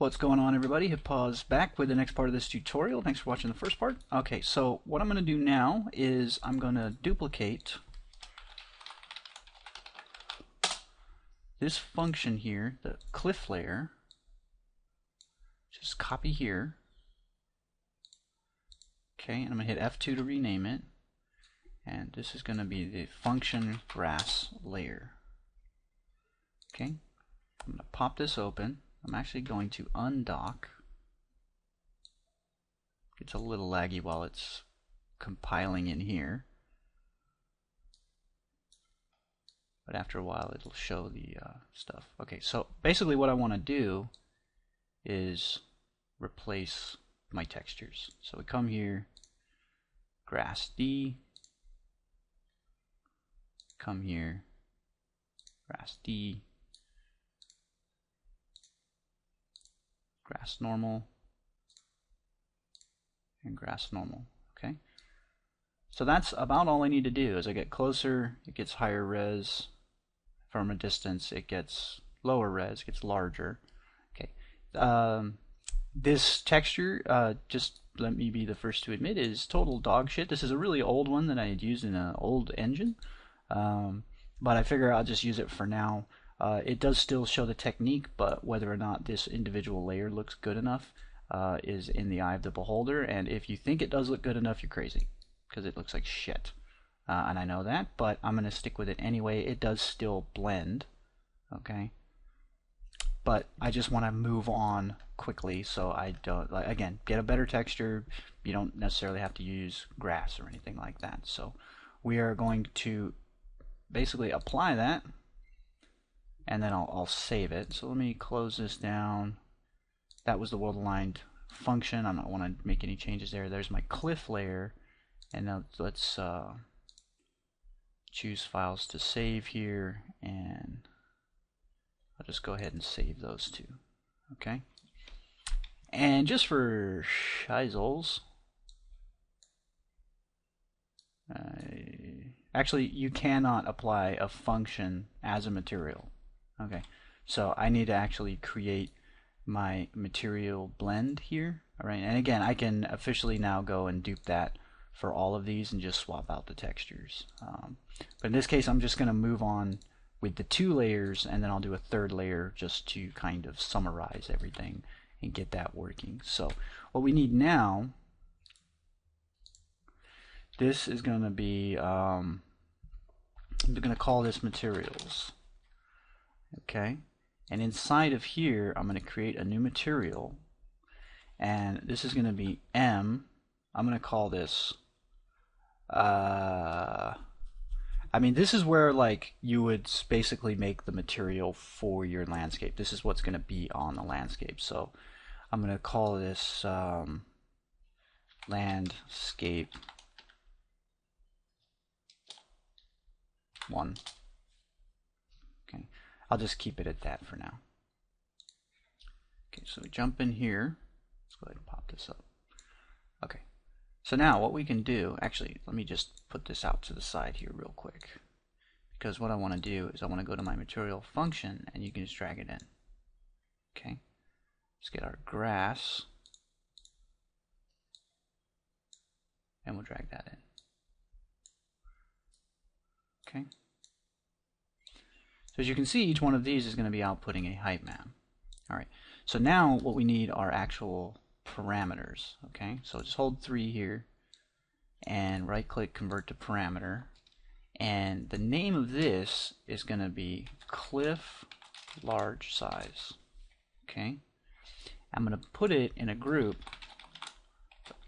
What's going on, everybody? Hit pause back with the next part of this tutorial. Thanks for watching the first part. Okay, so what I'm going to do now is I'm going to duplicate this function here, the cliff layer. Just copy here. Okay, and I'm going to hit F2 to rename it. And this is going to be the function grass layer. Okay, I'm going to pop this open. I'm actually going to undock. It's a little laggy while it's compiling in here, but after a while it'll show the stuff. Okay, so basically what I want to do is replace my textures. So we come here, grass D, come here, grass D, grass normal, and grass normal. Okay, so that's about all I need to do. As I get closer, it gets higher res. From a distance, it gets lower res, it gets larger. Okay, this texture, just let me be the first to admit, is total dog shit. This is a really old one that I had used in an old engine, but I figure I'll just use it for now. It does still show the technique, but whether or not this individual layer looks good enough is in the eye of the beholder. And if you think it does look good enough, you're crazy, because it looks like shit. And I know that, but I'm going to stick with it anyway. It does still blend, okay? But I just want to move on quickly, so I don't, again, get a better texture. You don't necessarily have to use grass or anything like that. So we are going to basically apply that, and then I'll save it. So let me close this down. That was the world aligned function. I don't want to make any changes there. There's my cliff layer, and now let's choose files to save here, and I'll just go ahead and save those two. Okay, and just for shizzles, actually you cannot apply a function as a material. Okay, so I need to actually create my material blend here. Alright, and again, I can officially now go and dupe that for all of these and just swap out the textures. But in this case, I'm just going to move on with the two layers, and then I'll do a third layer just to kind of summarize everything and get that working. So what we need now, this is going to be, I'm going to call this materials. Okay, and inside of here I'm going to create a new material, and this is going to be M. I'm going to call this I mean, this is where like you would basically make the material for your landscape. This is what's going to be on the landscape. So I'm going to call this landscape 1. Okay, I'll just keep it at that for now. Okay, so we jump in here. Let's go ahead and pop this up. Okay, so now what we can do, actually, let me just put this out to the side here real quick, because what I want to do is I want to go to my material function, and you can just drag it in. Okay, let's get our grass, and we'll drag that in. Okay, so as you can see, each one of these is going to be outputting a height map. Alright, so now what we need are actual parameters. Okay, so just hold 3 here and right click convert to parameter, and the name of this is going to be cliff large size. Okay, I'm going to put it in a group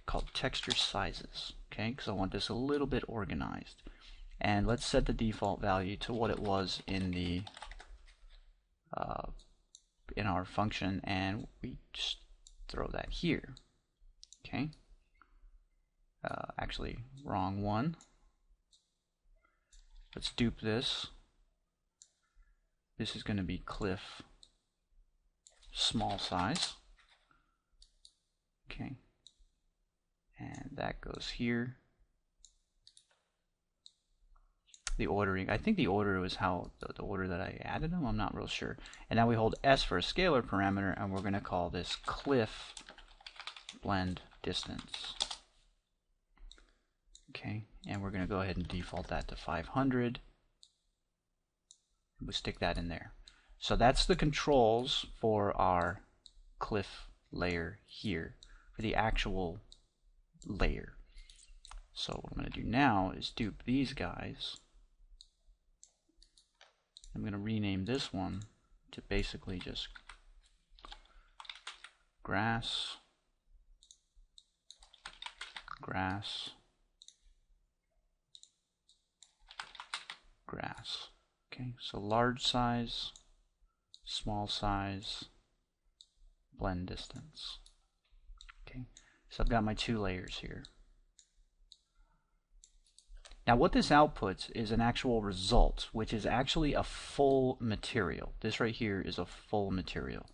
called texture sizes, okay, because I want this a little bit organized. And let's set the default value to what it was in the in our function, and we just throw that here. Okay, actually wrong one. Let's dupe this. This is going to be cliff small size. Okay, and that goes here. the ordering. I think the order was how the order that I added them. I'm not real sure. And now we hold S for a scalar parameter, and we're going to call this cliff blend distance. Okay, and we're going to go ahead and default that to 500. We'll stick that in there. So that's the controls for our cliff layer here, for the actual layer. So what I'm going to do now is dupe these guys. I'm going to rename this one to basically just grass, grass, grass. Okay, so large size, small size, blend distance. Okay, so I've got my two layers here. Now what this outputs is an actual result, which is actually a full material. This right here is a full material.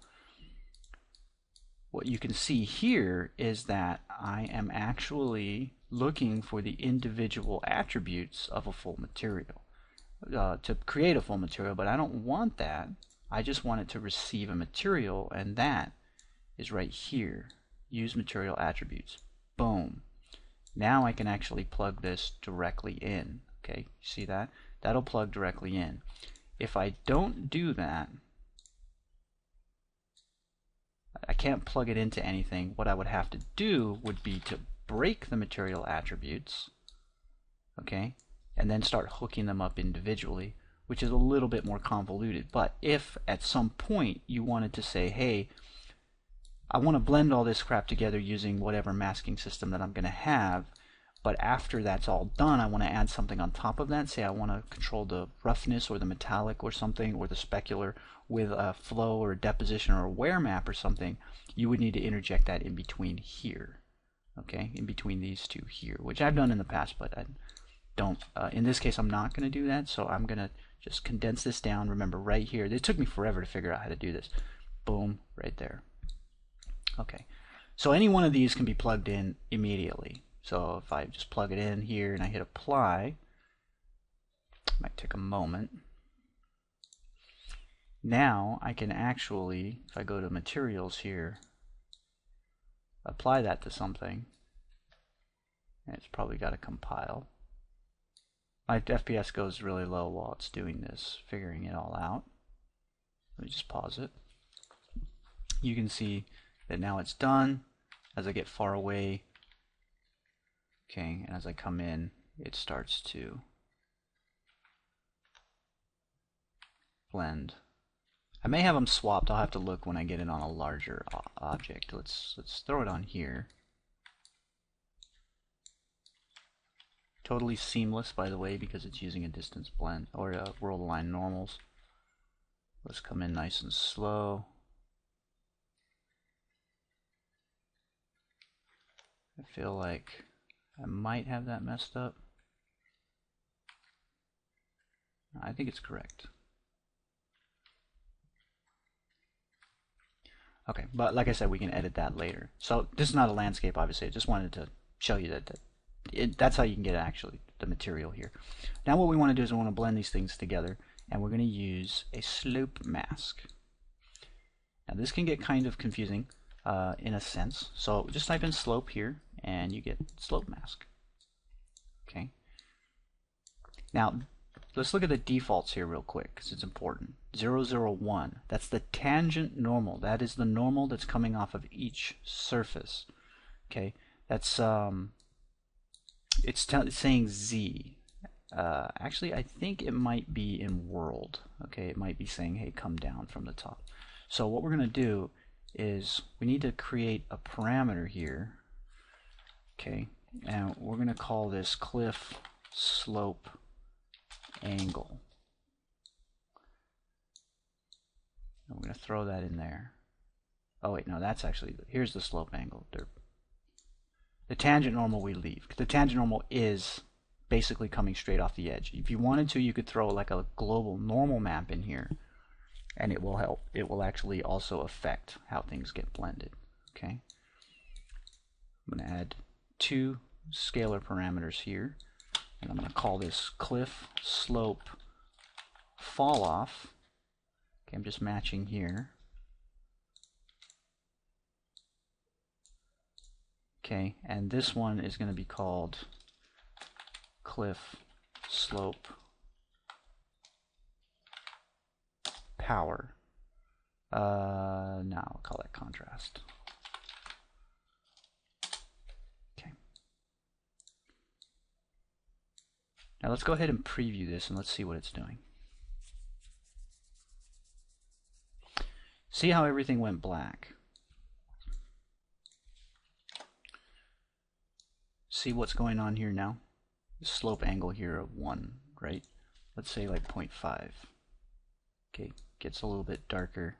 What you can see here is that I am actually looking for the individual attributes of a full material to create a full material, but I don't want that. I just want it to receive a material, and that is right here. Use material attributes. Boom. Now I can actually plug this directly in. Okay, see that? That'll plug directly in. If I don't do that, I can't plug it into anything. What I would have to do would be to break the material attributes, okay, and then start hooking them up individually, which is a little bit more convoluted. But if at some point you wanted to say, hey, I want to blend all this crap together using whatever masking system that I'm going to have, but after that's all done, I want to add something on top of that. Say I want to control the roughness or the metallic or something, or the specular with a flow or a deposition or a wear map or something. You would need to interject that in between here, okay, in between these two here, which I've done in the past, but I don't. In this case, I'm not going to do that, so I'm going to just condense this down. Remember, right here, it took me forever to figure out how to do this. Boom, right there. Okay, so any one of these can be plugged in immediately. So if I just plug it in here and I hit apply, it might take a moment. Now I can actually, if I go to materials here, apply that to something, and it's probably got to compile. My FPS goes really low while it's doing this, figuring it all out. Let me just pause it. You can see that now it's done. As I get far away, okay, and as I come in, it starts to blend. I may have them swapped. I'll have to look when I get it on a larger object. Let's throw it on here. Totally seamless, by the way, because it's using a distance blend or a world align normals. Let's come in nice and slow. I feel like I might have that messed up. I think it's correct. Okay, but like I said, we can edit that later. So this is not a landscape, obviously. I just wanted to show you that that's how you can get actually the material here. Now what we want to do is we want to blend these things together, and we're going to use a slope mask. Now this can get kind of confusing in a sense. So just type in slope here, and you get slope mask. Okay. Now let's look at the defaults here real quick, because it's important. 0, 0, 1. That's the tangent normal. That is the normal that's coming off of each surface. Okay. That's it's saying Z. Actually, I think it might be in world. Okay, it might be saying, hey, come down from the top. So what we're going to do is we need to create a parameter here. Okay, and we're going to call this cliff slope angle. And we're going to throw that in there. Oh wait, no, that's actually, here's the slope angle. The tangent normal we leave. The tangent normal is basically coming straight off the edge. If you wanted to, you could throw like a global normal map in here, and it will help. It will actually also affect how things get blended. Okay. I'm going to add two scalar parameters here. and I'm going to call this cliff slope fall off. Okay, I'm just matching here. Okay, and this one is going to be called cliff slope power. Now I'll call that contrast. Okay. Now let's go ahead and preview this and let's see what it's doing. See how everything went black? See what's going on here now? The slope angle here of 1, right? Let's say like 0.5. Okay, gets a little bit darker.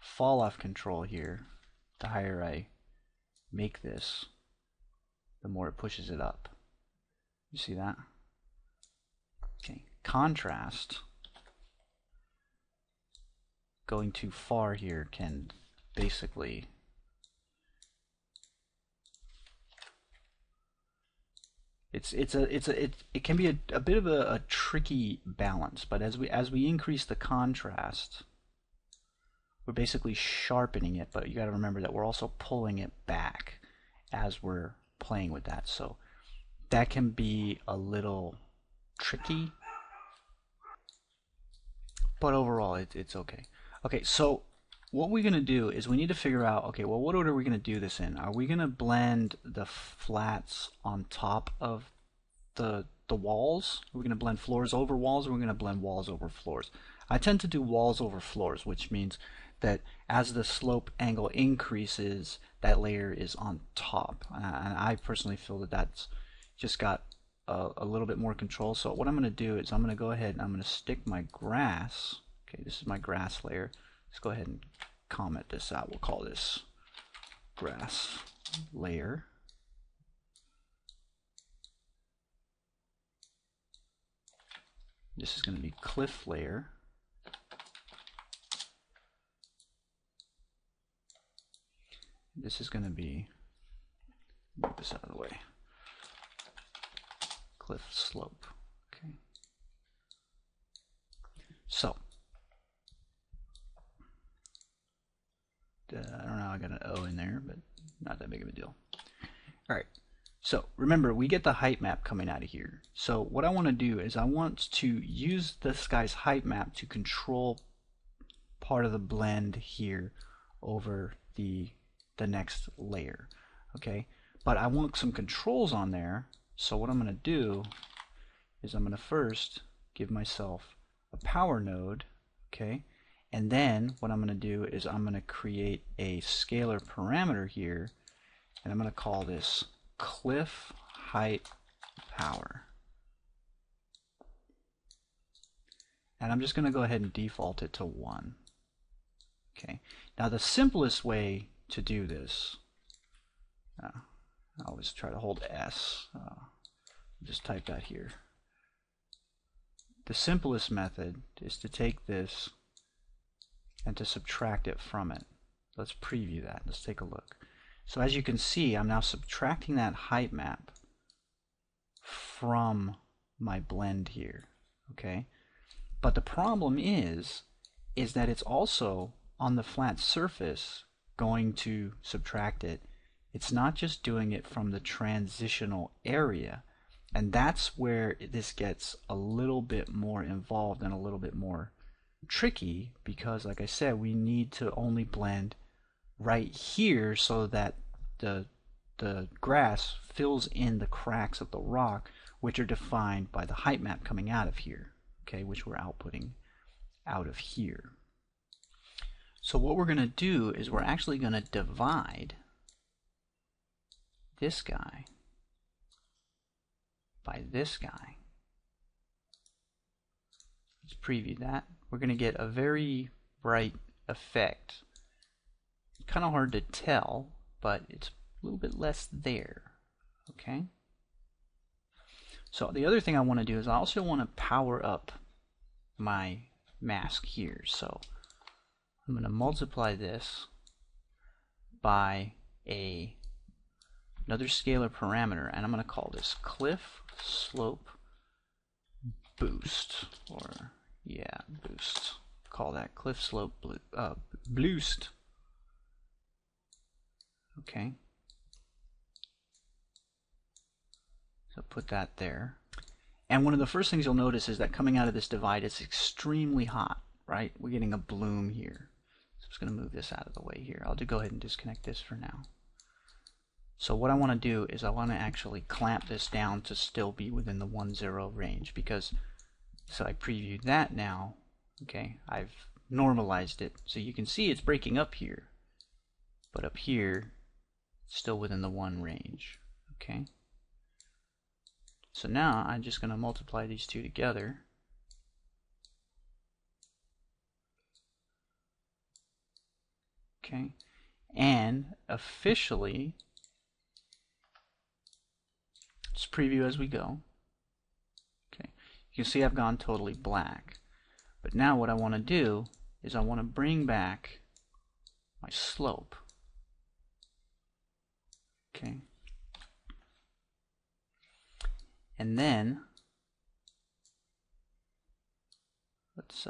Fall off control here, the higher I make this, the more it pushes it up. You see that? Okay, contrast, going too far here can basically it can be a bit of a tricky balance, but as we increase the contrast, we're basically sharpening it, but you got to remember that we're also pulling it back as we're playing with that, so that can be a little tricky, but overall it's okay. Okay, so what we're going to do is we need to figure out, okay, well, what order are we going to do this in? Are we going to blend the flats on top of the walls? Are we going to blend floors over walls, or are we going to blend walls over floors? I tend to do walls over floors, which means that as the slope angle increases, that layer is on top. And I personally feel that that's just got a little bit more control. So what I'm going to do is I'm going to go ahead and I'm going to stick my grass. Okay, this is my grass layer. Let's go ahead and comment this out. We'll call this grass layer. This is going to be cliff layer. This is going to be, move this out of the way, cliff slope. Okay. So, I don't know how I got an O in there, but not that big of a deal. All right. So remember, we get the height map coming out of here. So what I want to do is I want to use this guy's height map to control part of the blend here over the next layer. Okay, but I want some controls on there. So what I'm going to do is I'm going to first give myself a power node. Okay, and then what I'm going to do is I'm going to create a scalar parameter here, and I'm going to call this cliff height power. And I'm just going to go ahead and default it to 1. Okay. Now the simplest way to do this, I always try to hold S. Just type that here. The simplest method is to take this and to subtract it from it. Let's preview that. Let's take a look. So as you can see, I'm now subtracting that height map from my blend here. Okay, but the problem is that it's also on the flat surface going to subtract it. It's not just doing it from the transitional area, and that's where this gets a little bit more involved and a little bit more tricky, because like I said, we need to only blend right here so that the grass fills in the cracks of the rock, which are defined by the height map coming out of here, okay, which we're outputting out of here. So what we're going to do is we're actually going to divide this guy by this guy. Let's preview that. We're going to get a very bright effect. Kind of hard to tell, but it's a little bit less there. Okay. So the other thing I want to do is I also want to power up my mask here. So I'm going to multiply this by another scalar parameter, and I'm going to call this cliff slope boost, or yeah, boost. Call that cliff slope boost. Okay. So put that there. And one of the first things you'll notice is that coming out of this divide, it's extremely hot, right? We're getting a bloom here. So I'm just going to move this out of the way here. I'll go ahead and disconnect this for now. So what I want to do is I want to actually clamp this down to still be within the 1-0 range, because so I previewed that now. Okay, I've normalized it, so you can see it's breaking up here, but up here it's still within the 1 range. Okay, so now I'm just going to multiply these two together. Okay, and officially, let's preview as we go. Okay, you can see I've gone totally black. But now what I want to do is I want to bring back my slope. Okay. And then let's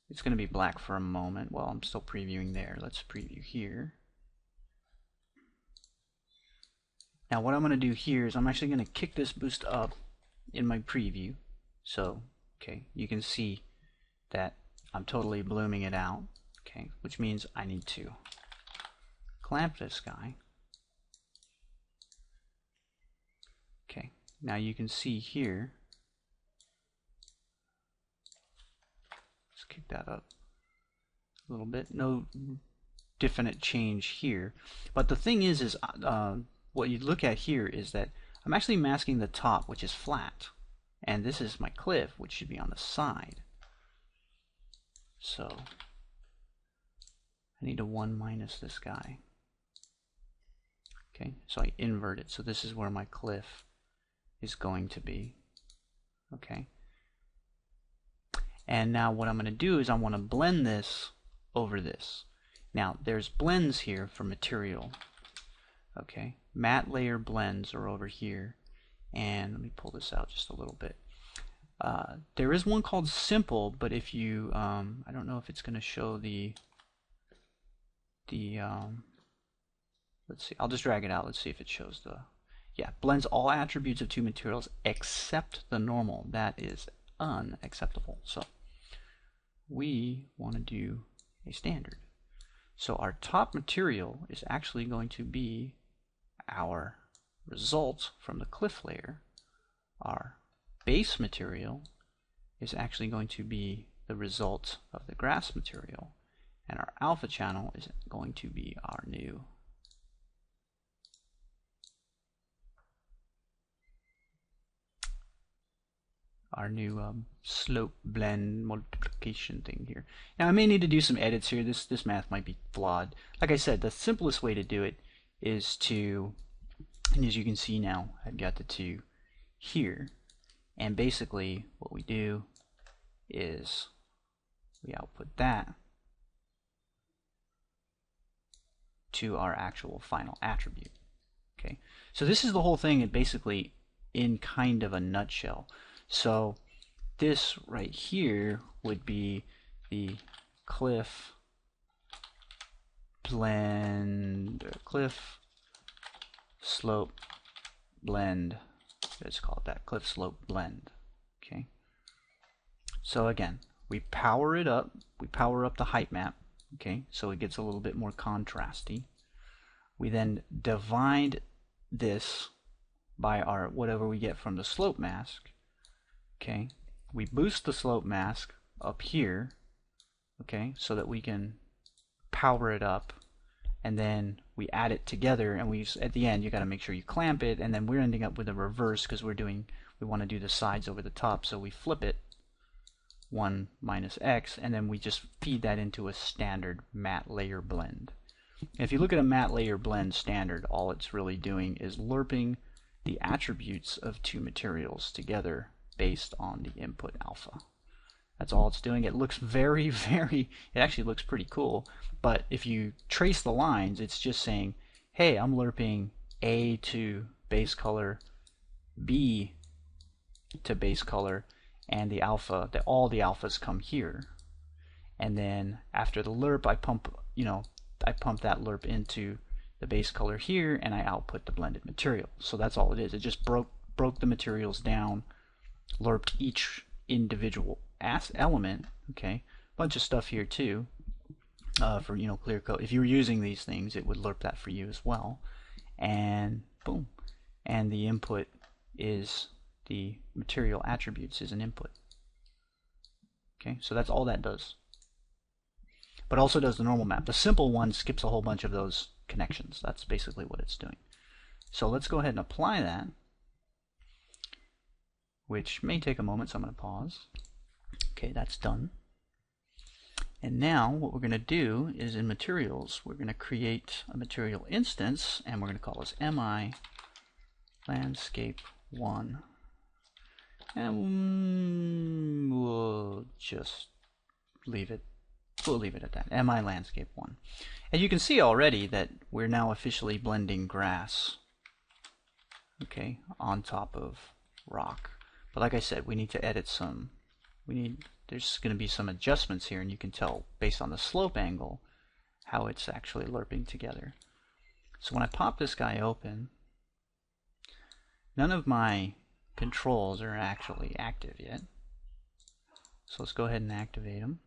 it's going to be black for a moment while I'm still previewing there. Let's preview here. Now what I'm going to do here is I'm actually going to kick this boost up in my preview. So, okay, you can see that I'm totally blooming it out, okay, which means I need to clamp this guy. Okay, now you can see here, let's kick that up a little bit. No definite change here, but the thing is what you look at here is that I'm actually masking the top, which is flat, and this is my cliff, which should be on the side. So I need to 1 minus this guy. Okay, so I invert it, so this is where my cliff is going to be. Okay, and now what I'm going to do is I want to blend this over this. Now there's blends here for material. Okay, matte layer blends are over here, and let me pull this out just a little bit. There is one called simple, but if you I don't know if it's going to show the let's see, I'll just drag it out. Let's see if it shows the, yeah, blends all attributes of two materials except the normal. That is unacceptable. So we want to do a standard. So our top material is actually going to be our result from the cliff layer. Our base material is actually going to be the result of the grass material, and our alpha channel is going to be our new slope blend multiplication thing here. Now I may need to do some edits here. This math might be flawed. Like I said, the simplest way to do it is to, and as you can see now, I've got the two here, and basically what we do is we output that to our actual final attribute. Okay, so this is the whole thing, basically in kind of a nutshell. So this right here would be the cliff blend, cliff slope blend. Let's call it that, cliff slope blend. Okay. So again, we power it up. We power up the height map. Okay, so it gets a little bit more contrasty. We then divide this by our whatever we get from the slope mask. Okay, we boost the slope mask up here, okay, so that we can power it up, and then we add it together, and we at the end you got to make sure you clamp it, and then we're ending up with a reverse because we want to do the sides over the top, so we flip it 1 minus x, and then we just feed that into a standard matte layer blend. If you look at a matte layer blend standard, all it's really doing is lerping the attributes of two materials together based on the input alpha. That's all it's doing. It looks very, it actually looks pretty cool, but if you trace the lines, it's just saying, hey, I'm lerping A to base color, B to base color, and the alpha, all the alphas come here. And then after the lerp, I pump that lerp into the base color here, and I output the blended material. So that's all it is. It just broke the materials down, lerped each individual element. Okay, bunch of stuff here too for clear coat. If you were using these things, it would lerp that for you as well. And boom, and the input is the material attributes is an input. Okay, so that's all that does. But also does the normal map. The simple one skips a whole bunch of those connections. That's basically what it's doing. So let's go ahead and apply that, which may take a moment, so I'm going to pause. Okay, that's done. And now what we're going to do is in materials, we're going to create a material instance, and we're going to call this MI Landscape1. And we'll just leave it. We'll leave it at that. MI Landscape1. And you can see already that we're now officially blending grass, okay, on top of rock. But like I said, we need to edit some. There's going to be some adjustments here, and you can tell based on the slope angle how it's actually lerping together. So when I pop this guy open, none of my controls are actually active yet. So let's go ahead and activate them.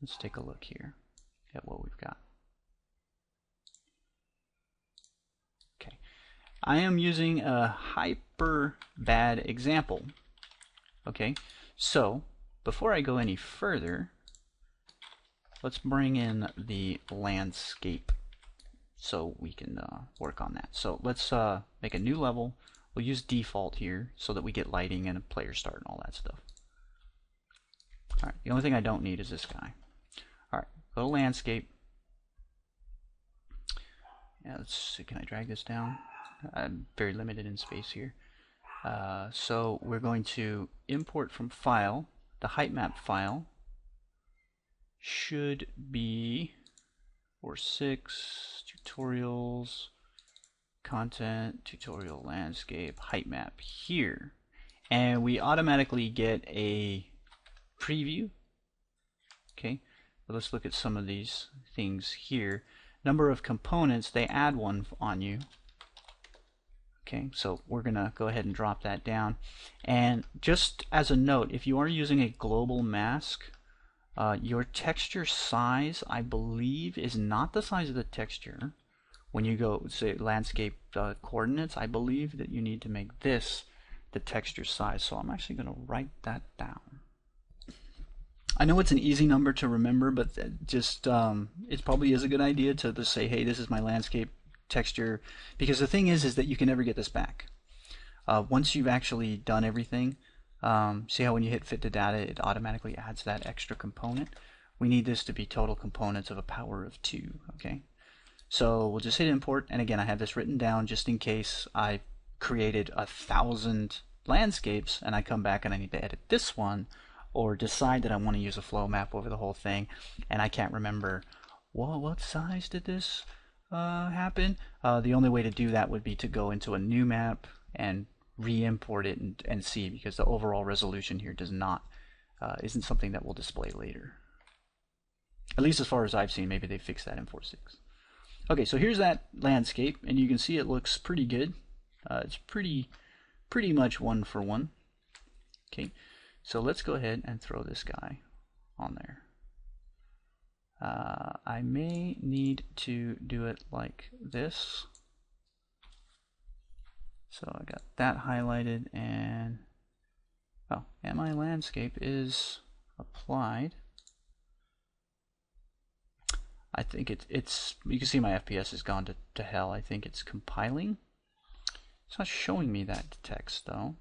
Let's take a look here at what we've got. Okay, I am using a hyper bad example. Okay, so before I go any further, let's bring in the landscape so we can work on that. So let's make a new level. We'll use default here so that we get lighting and a player start and all that stuff. Alright, the only thing I don't need is this guy. Alright, go to landscape. Yeah, let's see, can I drag this down? I'm very limited in space here. So we're going to import from file. The height map file should be 4.6 tutorials, content, tutorial landscape, height map here. And we automatically get a preview. Okay, but let's look at some of these things here. Number of components, they add one on you. Okay, so we're gonna go ahead and drop that down. And just as a note, if you are using a global mask, your texture size, I believe, is not the size of the texture. When you go, say, landscape coordinates, I believe that you need to make this the texture size. So I'm actually going to write that down. I know it's an easy number to remember, but just it probably is a good idea to just say, hey, this is my landscape texture, because the thing is that you can never get this back. Once you've actually done everything, see how when you hit fit to data, it automatically adds that extra component. We need this to be total components of a power of 2. Okay, so we'll just hit import, and again, I have this written down just in case I created 1,000 landscapes and I come back and I need to edit this one, or decide that I want to use a flow map over the whole thing, and I can't remember, well, what size did this happen? The only way to do that would be to go into a new map and re-import it and see, because the overall resolution here does not isn't something that will display later. At least as far as I've seen. Maybe they fixed that in 4.6. Okay, so here's that landscape, and you can see it looks pretty good. It's pretty much one for one. Okay, so let's go ahead and throw this guy on there. I may need to do it like this. So I got that highlighted, and oh, MI Landscape is applied. I think it's you can see my FPS has gone to hell. I think it's compiling. It's not showing me that text though.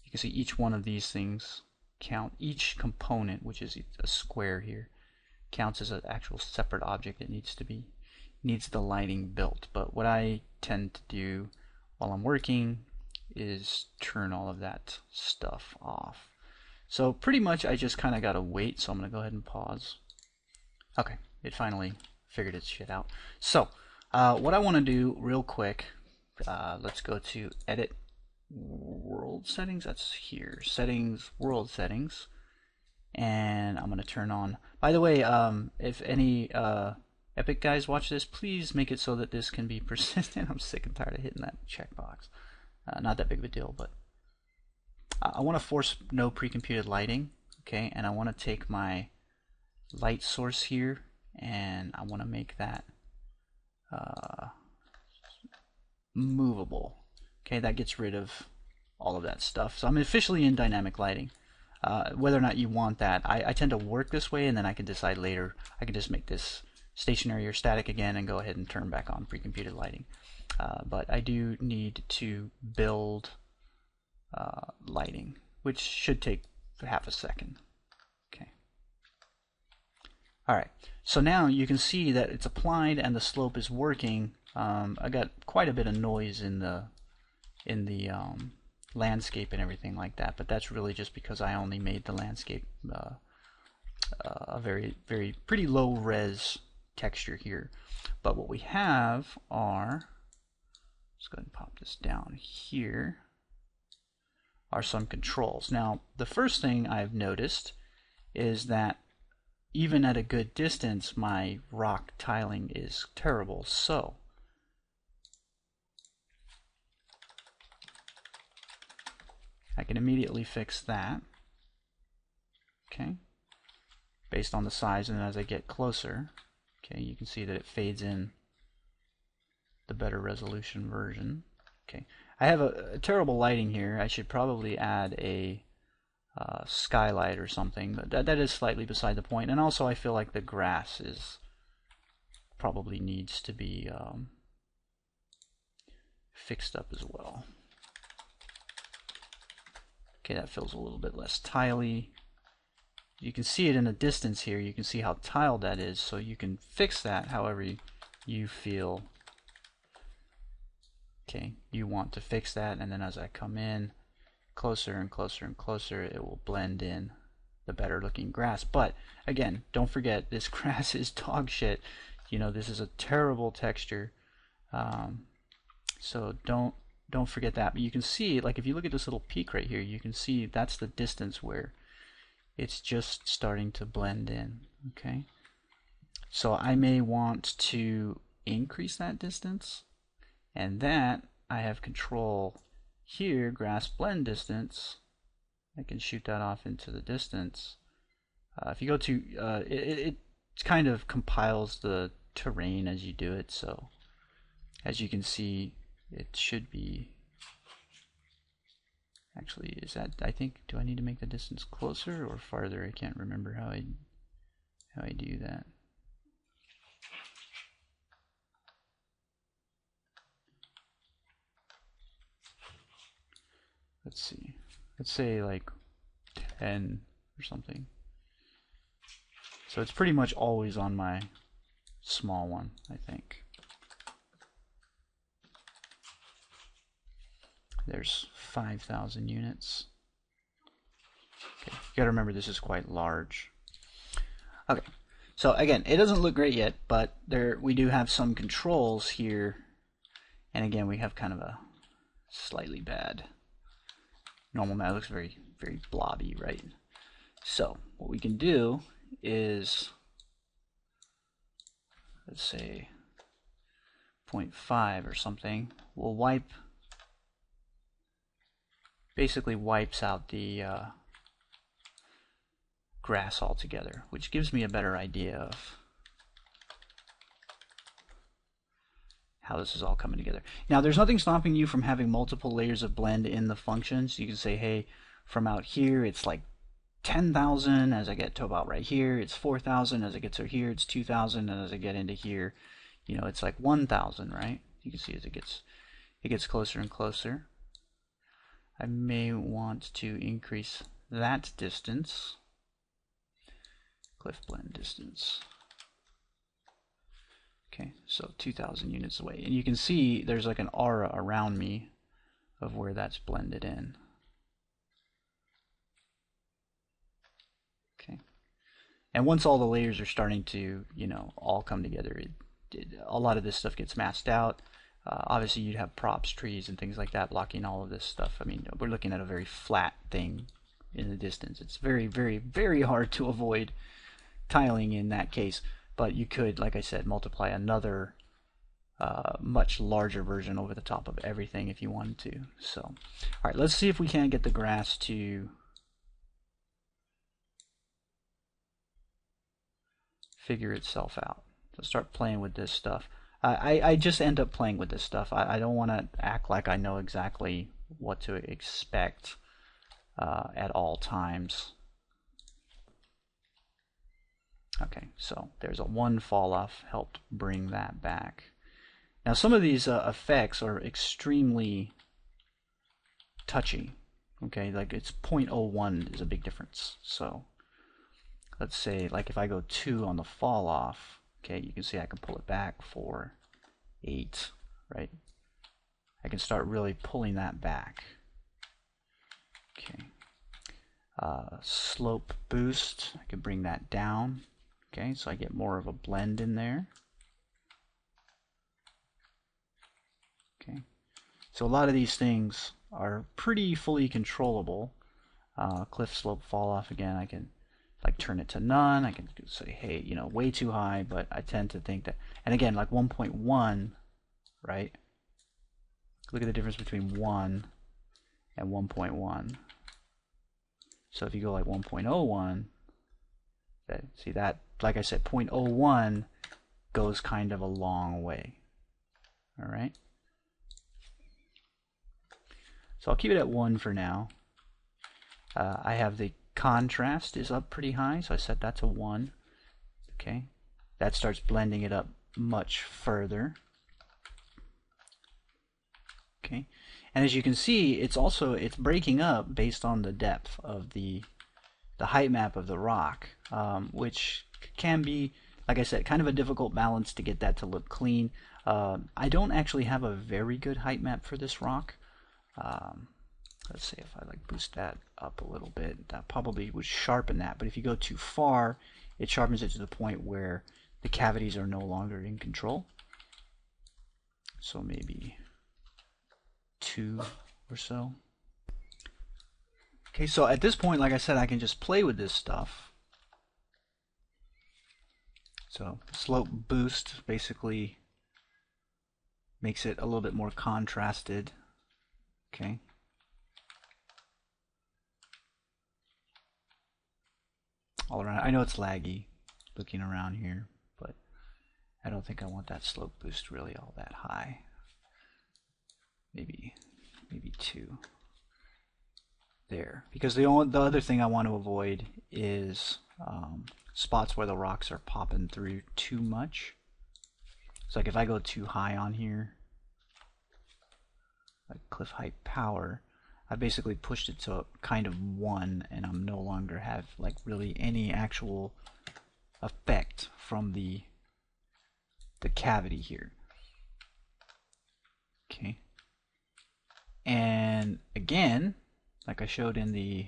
You can see each one of these things count, each component, which is a square here, counts as an actual separate object. It needs the lighting built. But what I tend to do while I'm working is turn all of that stuff off. So pretty much I just kind of got to wait, so I'm going to go ahead and pause. Okay, it finally figured its shit out. So what I want to do real quick let's go to Edit World Settings. That's here. Settings, World Settings. And I'm going to turn on. By the way, if any Epic guys watch this, please make it so that this can be persistent. I'm sick and tired of hitting that checkbox. Not that big of a deal, but I want to force no pre-computed lighting. Okay, and I want to take my light source here and I want to make that movable. Okay, that gets rid of all of that stuff. So I'm officially in dynamic lighting. Whether or not you want that, I tend to work this way, and then I can decide later. I can just make this stationary or static again and go ahead and turn back on pre-computed lighting. But I do need to build lighting, which should take half a second. Okay. Alright, so now you can see that it's applied and the slope is working. I got quite a bit of noise in the landscape and everything like that, but that's really just because I only made the landscape a very pretty low res texture here. But what we have are, let's go ahead and pop this down here, are some controls. Now the first thing I've noticed is that even at a good distance my rock tiling is terrible, so I can immediately fix that. Okay, based on the size, and as I get closer, okay, you can see that it fades in the better resolution version. Okay, I have a terrible lighting here. I should probably add a skylight or something, but that is slightly beside the point. And also I feel like the grass is probably needs to be fixed up as well. Okay, that feels a little bit less tiley. You can see it in the distance here. You can see how tiled that is, so you can fix that however you feel. Okay, you want to fix that, and then as I come in closer and closer and closer, it will blend in the better looking grass. But again, don't forget, this grass is dog shit. You know, this is a terrible texture, so don't forget that. But you can see, like, if you look at this little peak right here, you can see that's the distance where it's just starting to blend in. Okay, so I may want to increase that distance, and that I have control here, grass blend distance. I can shoot that off into the distance. If you go to it kind of compiles the terrain as you do it, so as you can see, it should be, actually, is that, I think, do I need to make the distance closer or farther? I can't remember how I do that. Let's see. Let's say like 10 or something. So it's pretty much always on my small one, I think. There's 5,000 units. Okay, you gotta remember this is quite large. Okay, so again, it doesn't look great yet, but we do have some controls here, and again, we have kind of a slightly bad normal map. It looks very blobby, right? So what we can do is, let's say 0.5 or something. We'll basically wipes out the grass altogether, which gives me a better idea of how this is all coming together. Now, there's nothing stopping you from having multiple layers of blend in the functions. You can say, hey, from out here it's like 10,000. As I get to about right here, it's 4,000. As I get to here, it's 2,000. And as I get into here, you know, it's like 1,000, right? You can see as it gets closer and closer. I may want to increase that distance, cliff blend distance. Okay, so 2,000 units away. And you can see there's like an aura around me of where that's blended in. Okay. And once all the layers are starting to, you know, all come together, a lot of this stuff gets masked out. Obviously, you'd have props, trees, and things like that blocking all of this stuff. I mean, we're looking at a very flat thing in the distance. It's very, very, very hard to avoid tiling in that case. But you could, like I said, multiply another much larger version over the top of everything if you wanted to. So, all right, let's see if we can get the grass to figure itself out. So start playing with this stuff. I just end up playing with this stuff. I don't want to act like I know exactly what to expect at all times. Okay, so there's a 1 fall off, helped bring that back. Now some of these effects are extremely touchy. Okay, like it's 0.01 is a big difference. So let's say, like if I go 2 on the fall off, okay, you can see I can pull it back for 8, right? I can start really pulling that back. Okay. Slope boost, I can bring that down. Okay, so I get more of a blend in there. Okay, so a lot of these things are pretty fully controllable. Cliff slope fall off again, I can like turn it to none. I can say, hey, you know, way too high, but I tend to think that, and again, like 1.1, right? Look at the difference between 1 and 1.1. So if you go like 1.01, see that, like I said, 0.01 goes kind of a long way. All right. So I'll keep it at 1 for now. I have the contrast is up pretty high, so I set that to 1. Okay, that starts blending it up much further. Okay, and as you can see, it's breaking up based on the depth of the height map of the rock, which can be, like I said, kind of a difficult balance to get that to look clean. I don't actually have a very good height map for this rock. Let's see if I like boost that up a little bit. That probably would sharpen that, but if you go too far, it sharpens it to the point where the cavities are no longer in control. So maybe 2 or so. Okay, so at this point, like I said, I can just play with this stuff. So slope boost basically makes it a little bit more contrasted. Okay. All around. I know it's laggy looking around here, but I don't think I want that slope boost really all that high. Maybe 2 there, because the other thing I want to avoid is spots where the rocks are popping through too much. So like if I go too high on here, like cliff height power, I basically pushed it to kind of 1, and I'm no longer have like really any actual effect from the cavity here. Okay, and again, like I showed in the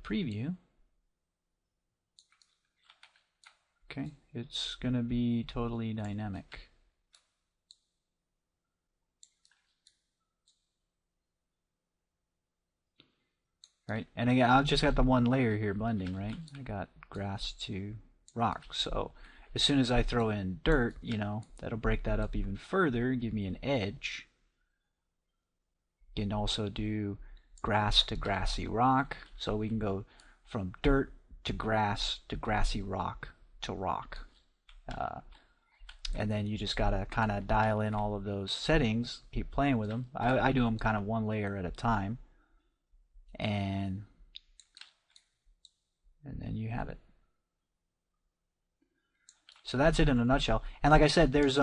preview, okay, it's going to be totally dynamic. Right, and again, I've just got the 1 layer here blending, right? I got grass to rock, so as soon as I throw in dirt, you know, that'll break that up even further, give me an edge. You can also do grass to grassy rock, so we can go from dirt to grassy rock to rock. And then you just gotta kind of dial in all of those settings, keep playing with them. I do them kind of 1 layer at a time, and then you have it. So that's it in a nutshell. And like I said, there's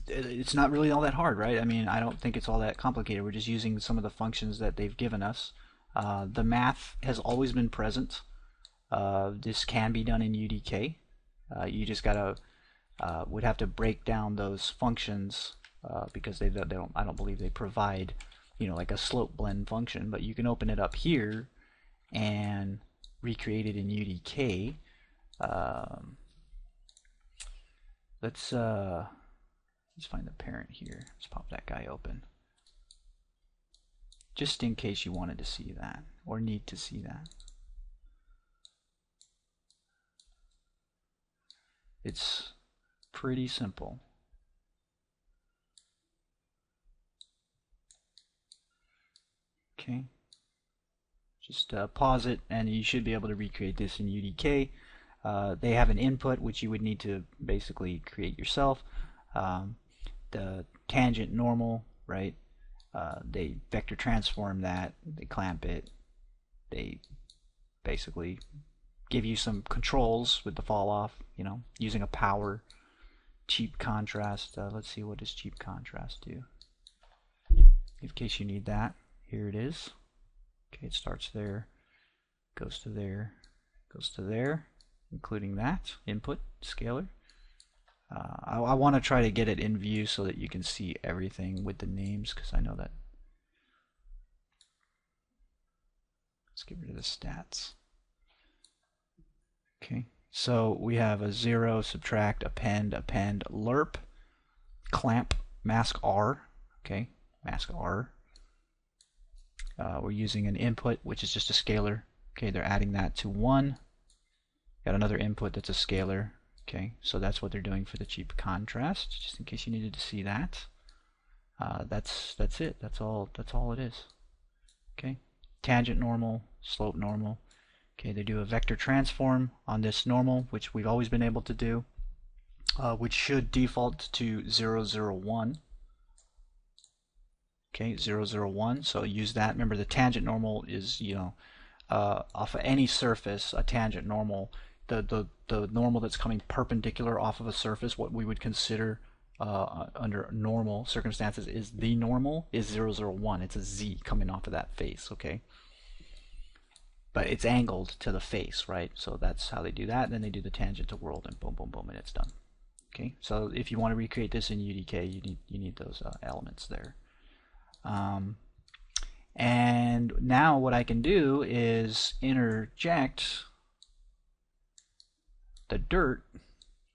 it's not really all that hard, right? I mean, I don't think it's all that complicated. We're just using some of the functions that they've given us. The math has always been present. This can be done in UDK. You just gotta would have to break down those functions because they don't. I don't believe they provide, you know, like a slope blend function. But you can open it up here and recreated in UDK. Let's find the parent here. Let's pop that guy open, just in case you wanted to see that or need to see that. It's pretty simple. Okay, just pause it and you should be able to recreate this in UDK. They have an input which you would need to basically create yourself. The tangent normal, right? They vector transform that, they clamp it, they basically give you some controls with the fall off, you know, using a power. Cheap contrast, let's see, what does cheap contrast do? In case you need that, here it is. Okay, it starts there, goes to there, goes to there, including that input scalar. I want to try to get it in view so that you can see everything with the names, because I know that. Let's get rid of the stats. Okay, so we have a 0, subtract, append, lerp, clamp, mask R. Okay, mask R. We're using an input, which is just a scalar. Okay, they're adding that to 1. Got another input that's a scalar. Okay, so that's what they're doing for the cheap contrast, just in case you needed to see that. That's it. That's all it is. Okay, tangent normal, slope normal. Okay, they do a vector transform on this normal, which we've always been able to do, which should default to 0, 0, 1. Okay, 0, 0, 1. So use that. Remember, the tangent normal is, you know, off of any surface, a tangent normal. The normal that's coming perpendicular off of a surface, what we would consider under normal circumstances is the normal, is 0, 0, 1. It's a Z coming off of that face, okay? But it's angled to the face, right? So that's how they do that. And then they do the tangent to world, and boom, boom, boom, and it's done. Okay, so if you want to recreate this in UDK, you need those elements there. And now what I can do is interject the dirt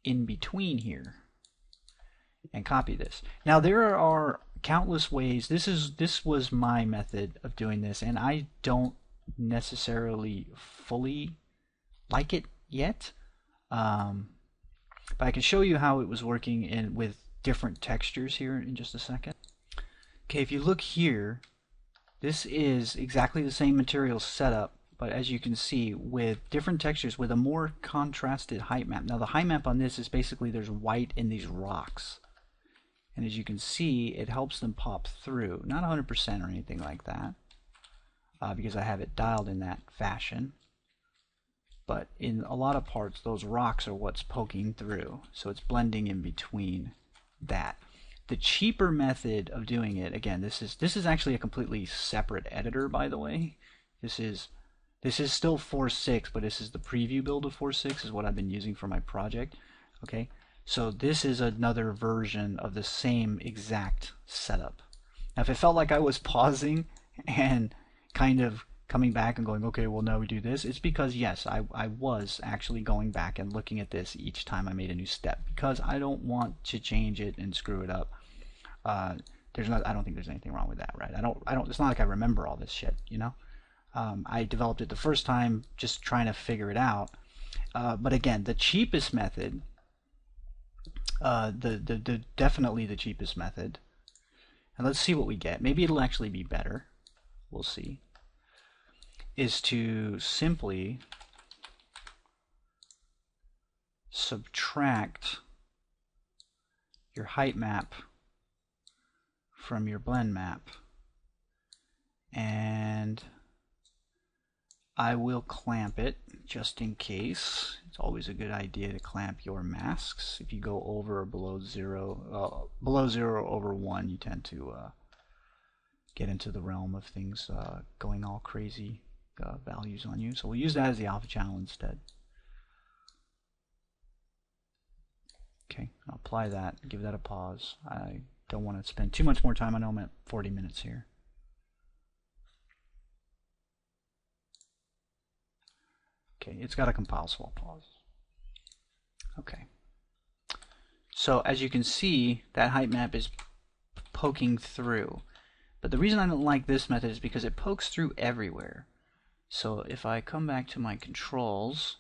in between here and copy this. Now there are countless ways. This was my method of doing this, and I don't necessarily fully like it yet, but I can show you how it was working with different textures here in just a second. Okay, if you look here, this is exactly the same material setup, but as you can see, with different textures, with a more contrasted height map. Now the height map on this is basically there's white in these rocks, and as you can see, it helps them pop through. Not 100% or anything like that, because I have it dialed in that fashion, but in a lot of parts those rocks are what's poking through, so it's blending in between that. The cheaper method of doing it, again, this is actually a completely separate editor, by the way. This is still 4.6, but this is the preview build of 4.6 is what I've been using for my project. Okay, so this is another version of the same exact setup. Now if it felt like I was pausing and kind of coming back and going, okay, well now we do this, it's because yes, I was actually going back and looking at this each time I made a new step, because I don't want to change it and screw it up. I don't think there's anything wrong with that, right? It's not like I remember all this shit, you know? I developed it the first time just trying to figure it out. But again, the cheapest method, definitely the cheapest method, and let's see what we get. Maybe it'll actually be better. We'll see. Is to simply subtract your height map from your blend map, and I will clamp it just in case. It's always a good idea to clamp your masks. If you go over or below 0, over 1, you tend to get into the realm of things going all crazy values on you. So we'll use that as the alpha channel instead. Okay, I'll apply that, give that a pause. I don't want to spend too much more time. I know I'm at 40 minutes here. Okay, it's got a compile swap pause. Okay. So as you can see, that height map is poking through. But the reason I don't like this method is because it pokes through everywhere. So if I come back to my controls,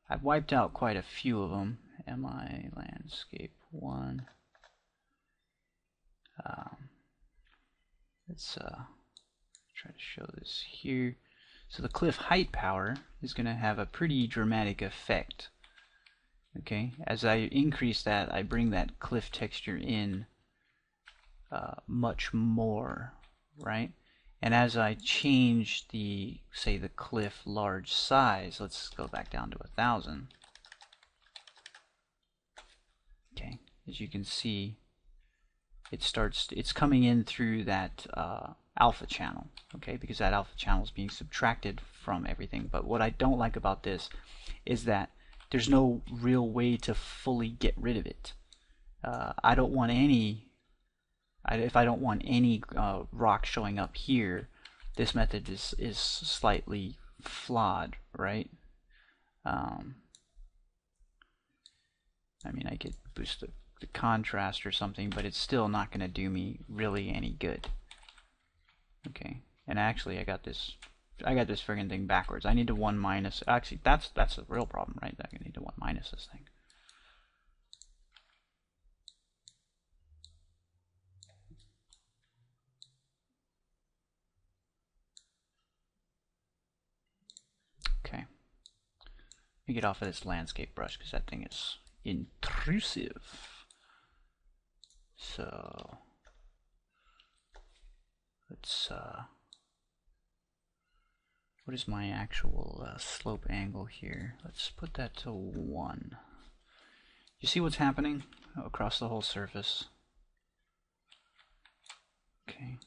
I've wiped out quite a few of them. MI landscape 1. Let's try to show this here. So the cliff height power is going to have a pretty dramatic effect. Okay, as I increase that, I bring that cliff texture in much more, right? And as I change the, say, the cliff large size, let's go back down to 1,000. Okay, as you can see, it's coming in through that alpha channel, okay, because that alpha channel is being subtracted from everything. But what I don't like about this is that there's no real way to fully get rid of it. I don't want any, if I don't want any rock showing up here, this method is slightly flawed, right? I mean, I could boost the contrast or something, but it's still not going to do me really any good. Okay, and actually I got this friggin' thing backwards. I need to 1 minus. Actually, that's the real problem, right? I need to 1 minus this thing. Okay, let me get off of this landscape brush because that thing is intrusive. So let's what is my actual slope angle here? Let's put that to 1. You see what's happening across the whole surface? Okay.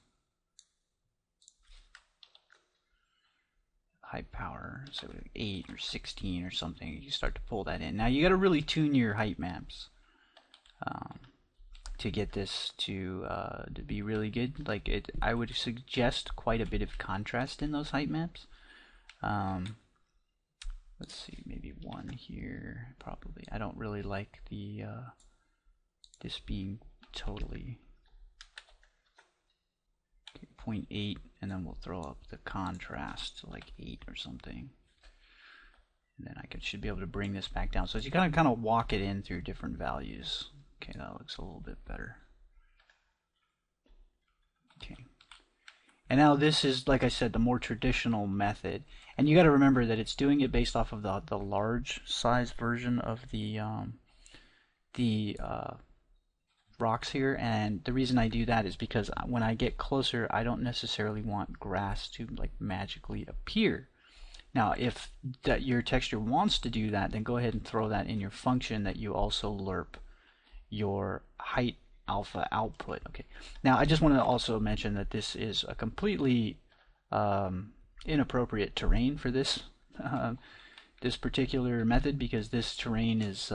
Height power, so 8 or 16 or something. You start to pull that in. Now you got to really tune your height maps to get this to be really good. Like I would suggest quite a bit of contrast in those height maps. Let's see, maybe 1 here. Probably. I don't really like the this being totally 0.8, and then we'll throw up the contrast to like 8 or something. And then I should be able to bring this back down. So as you kind of walk it in through different values. Okay, that looks a little bit better. Okay. And now this is, like I said, the more traditional method. And you got to remember that it's doing it based off of the large size version of the rocks here. And the reason I do that is because when I get closer, I don't necessarily want grass to like magically appear. Now, if your texture wants to do that, then go ahead and throw that in your function that you also lerp your height alpha output. Okay. Now I just want to also mention that this is a completely inappropriate terrain for this this particular method, because this terrain is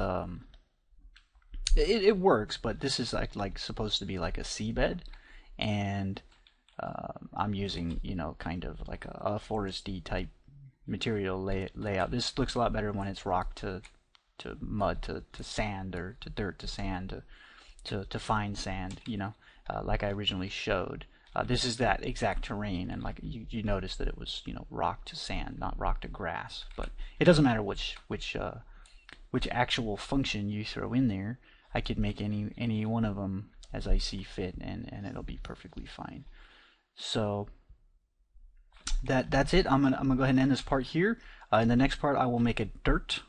it works, but this is like supposed to be like a seabed, and I'm using, you know, kind of like a foresty type material layout. This looks a lot better when it's rock to mud to sand, or to dirt to sand to fine sand, you know, like I originally showed. This is that exact terrain, and like you notice that it was, you know, rock to sand, not rock to grass. But it doesn't matter which actual function you throw in there. I could make any one of them as I see fit, and it'll be perfectly fine. So that's it. I'm gonna go ahead and end this part here. In the next part, I will make a dirt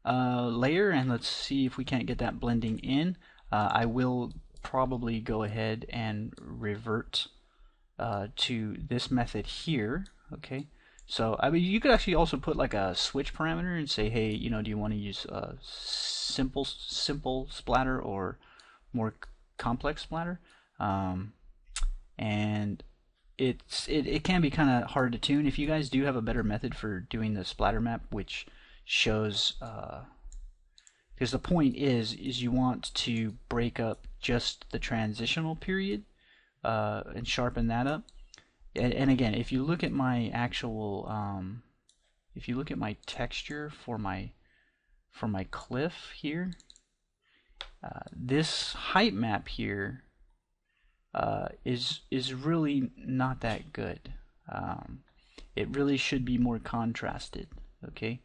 layer, and let's see if we can't get that blending in. I will probably go ahead and revert to this method here. Okay, so I mean, you could actually also put like a switch parameter and say, hey, you know, do you want to use simple splatter or more complex splatter? And it can be kind of hard to tune. If you guys do have a better method for doing the splatter map, which shows because the point is you want to break up just the transitional period and sharpen that up. And again, if you look at my actual if you look at my texture for my cliff here, this height map here is really not that good. It really should be more contrasted, okay?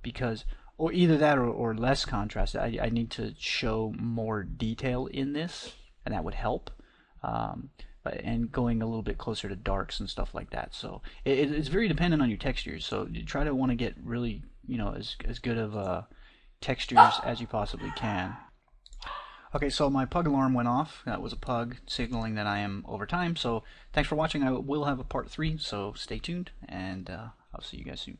Because, or either that or less contrasted. I need to show more detail in this, and that would help. And going a little bit closer to darks and stuff like that. So it's very dependent on your textures. So you try to want to get really, as good of textures as you possibly can. Okay, so my pug alarm went off. That was a pug signaling that I am over time. So thanks for watching. I will have a part 3, so stay tuned, and I'll see you guys soon.